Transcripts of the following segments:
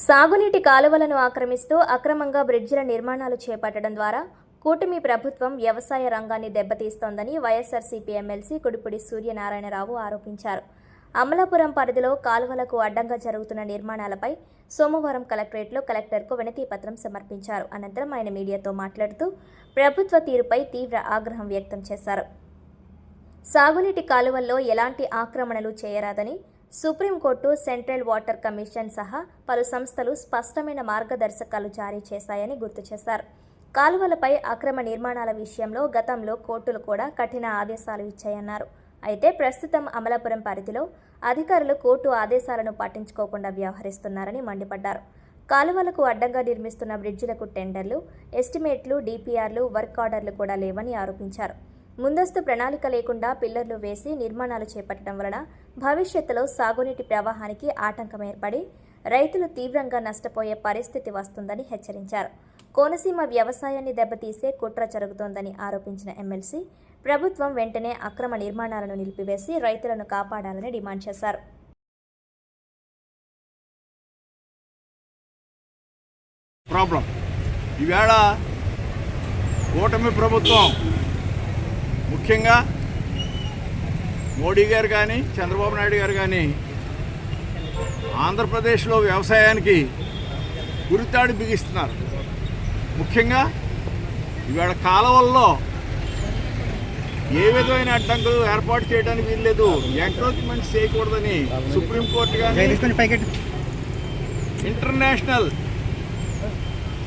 సాగునీటి కాలువలను ఆక్రమిస్తూ అక్రమంగా బ్రిడ్జిల నిర్మాణాలు చేపట్టడం ద్వారా కూటమి ప్రభుత్వం వ్యవసాయ రంగాన్ని దెబ్బతీస్తోందని వైఎస్ఆర్సీపీ ఎమ్మెల్సీ కుడిపూడి సూర్యనారాయణరావు ఆరోపించారు. అమలాపురం పరిధిలో కాలువలకు అడ్డంగా జరుగుతున్న నిర్మాణాలపై సోమవారం కలెక్టరేట్లో కలెక్టర్కు వినతి పత్రం సమర్పించారు. అనంతరం ఆయన మీడియాతో మాట్లాడుతూ ప్రభుత్వ తీరుపై తీవ్ర ఆగ్రహం వ్యక్తం చేశారు. సాగునీటి కాలువల్లో ఎలాంటి ఆక్రమణలు చేయరాదని సుప్రీంకోర్టు, సెంట్రల్ వాటర్ కమిషన్ సహా పలు సంస్థలు స్పష్టమైన మార్గదర్శకాలు జారీ చేశాయని గుర్తు చేశారు. కాలువలపై అక్రమ నిర్మాణాల విషయంలో గతంలో కోర్టులు కూడా కఠిన ఆదేశాలు ఇచ్చాయన్నారు. అయితే ప్రస్తుతం అమలాపురం పరిధిలో అధికారులు కోర్టు ఆదేశాలను పట్టించుకోకుండా వ్యవహరిస్తున్నారని మండిపడ్డారు. కాలువలకు అడ్డంగా నిర్మిస్తున్న బ్రిడ్జిలకు టెండర్లు, ఎస్టిమేట్లు, డిపిఆర్లు, వర్క్ ఆర్డర్లు కూడా లేవని ఆరోపించారు. ముందస్తు ప్రణాళిక లేకుండా పిల్లర్లు వేసి నిర్మాణాలు చేపట్టడం వలన భవిష్యత్తులో సాగునీటి ప్రవాహానికి ఆటంకం ఏర్పడి రైతులు తీవ్రంగా నష్టపోయే పరిస్థితి వస్తుందని హెచ్చరించారు. కోనసీమ వ్యవసాయాన్ని దెబ్బతీసే కుట్ర జరుగుతోందని ఆరోపించిన ఎమ్మెల్సీ ప్రభుత్వం వెంటనే అక్రమ నిర్మాణాలను నిలిపివేసి రైతులను కాపాడాలని డిమాండ్ చేశారు. ఈవేళ కూటమి ప్రభుత్వం ముఖ్యంగా మోడీ గారు కానీ చంద్రబాబు నాయుడు గారు కానీ ఆంధ్రప్రదేశ్లో వ్యవసాయానికి గురితాడు బిగిస్తున్నారు. ముఖ్యంగా ఇవాళ కాలువల్లో ఏ విధమైన అడ్డంకులు ఏర్పాటు చేయడానికి వీల్లేదు, ఎంక్రోచ్మెంట్స్ చేయకూడదని సుప్రీంకోర్టు కానీ ఇంటర్నేషనల్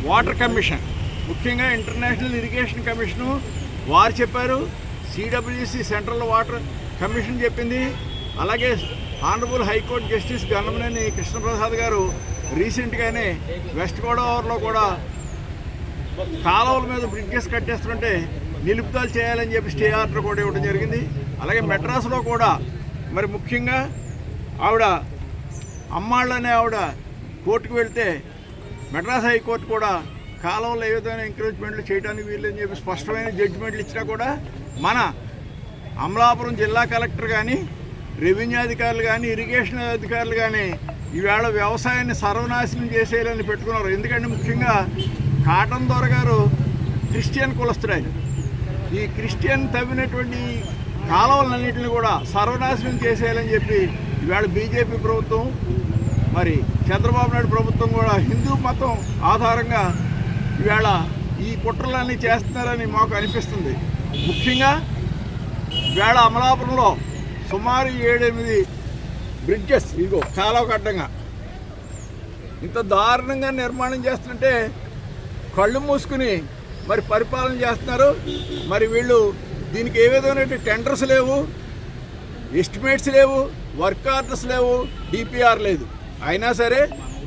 వాటర్ కమిషన్, ముఖ్యంగా ఇంటర్నేషనల్ ఇరిగేషన్ కమిషను వారు చెప్పారు. సిడబ్ల్యూసి సెంట్రల్ వాటర్ కమిషన్ చెప్పింది. అలాగే honourable high court justice Gannamaneni Krishnaprasad గారు రీసెంట్గానే వెస్ట్ గోదావరిలో కూడా కాలువల మీద బ్రిడ్జెస్ కట్టేస్తుంటే నిలుపుదల చేయాలని చెప్పి స్టే ఆర్డర్ కూడా ఇవ్వడం జరిగింది. అలాగే మెడ్రాస్లో కూడా మరి ముఖ్యంగా ఆవిడ అమ్మాళ్ళనే ఆవిడ కోర్టుకు వెళ్తే మెడ్రాస్ హైకోర్టు కూడా కాలువలు ఏ విధమైన ఎంకరేజ్మెంట్లు చేయడానికి వీళ్ళని చెప్పి స్పష్టమైన జడ్జిమెంట్లు ఇచ్చినా కూడా మన అమలాపురం జిల్లా కలెక్టర్ కానీ, రెవెన్యూ అధికారులు కానీ, ఇరిగేషన్ అధికారులు కానీ ఈవేళ వ్యవసాయాన్ని సర్వనాశనం చేసేయాలని పెట్టుకున్నారు. ఎందుకంటే ముఖ్యంగా కాటన్ దొర గారు క్రిస్టియన్ కులస్తుడు. ఈ క్రిస్టియన్ తవ్వినటువంటి కాలువలన్నింటినీ కూడా సర్వనాశనం చేసేయాలని చెప్పి ఈవేళ బీజేపీ ప్రభుత్వం, మరి చంద్రబాబు నాయుడు ప్రభుత్వం కూడా హిందూ మతం ఆధారంగా ఈవేళ ఈ కుట్రలన్నీ చేస్తున్నారని మాకు అనిపిస్తుంది. ముఖ్యంగా ఈవేళ అమలాపురంలో సుమారు 7-8 బ్రిడ్జెస్ ఇదిగో కాలువకు అడ్డంగా ఇంత దారుణంగా నిర్మాణం చేస్తుంటే కళ్ళు మూసుకుని మరి పరిపాలన చేస్తున్నారు. మరి వీళ్ళు దీనికి ఏ విధమైన టెండర్స్ లేవు, ఎస్టిమేట్స్ లేవు, వర్క్ ఆర్డర్స్ లేవు, డిపిఆర్ లేదు. అయినా సరే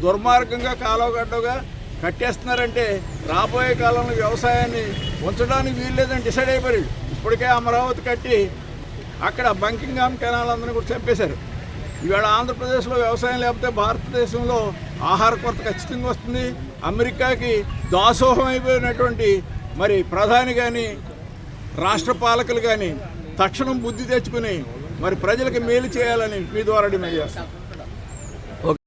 దుర్మార్గంగా కాలువగడ్డగా కట్టేస్తున్నారంటే రాబోయే కాలంలో వ్యవసాయాన్ని ఉంచడానికి వీల్లేదని డిసైడ్ అయిపోయారు. ఇప్పటికే అమరావతి కట్టి అక్కడ బంకింగ్హామ్ కెనాల్ అందరినీ కూడా చంపేశారు. ఇవాళ ఆంధ్రప్రదేశ్లో వ్యవసాయం లేకపోతే భారతదేశంలో ఆహార కొరత ఖచ్చితంగా వస్తుంది. అమెరికాకి దాసోహం అయిపోయినటువంటి మరి ప్రధాని కానీ, రాష్ట్ర పాలకులు కానీ తక్షణం బుద్ధి తెచ్చుకుని మరి ప్రజలకు మేలు చేయాలని మీ ద్వారా డిమాండ్ చేస్తాం.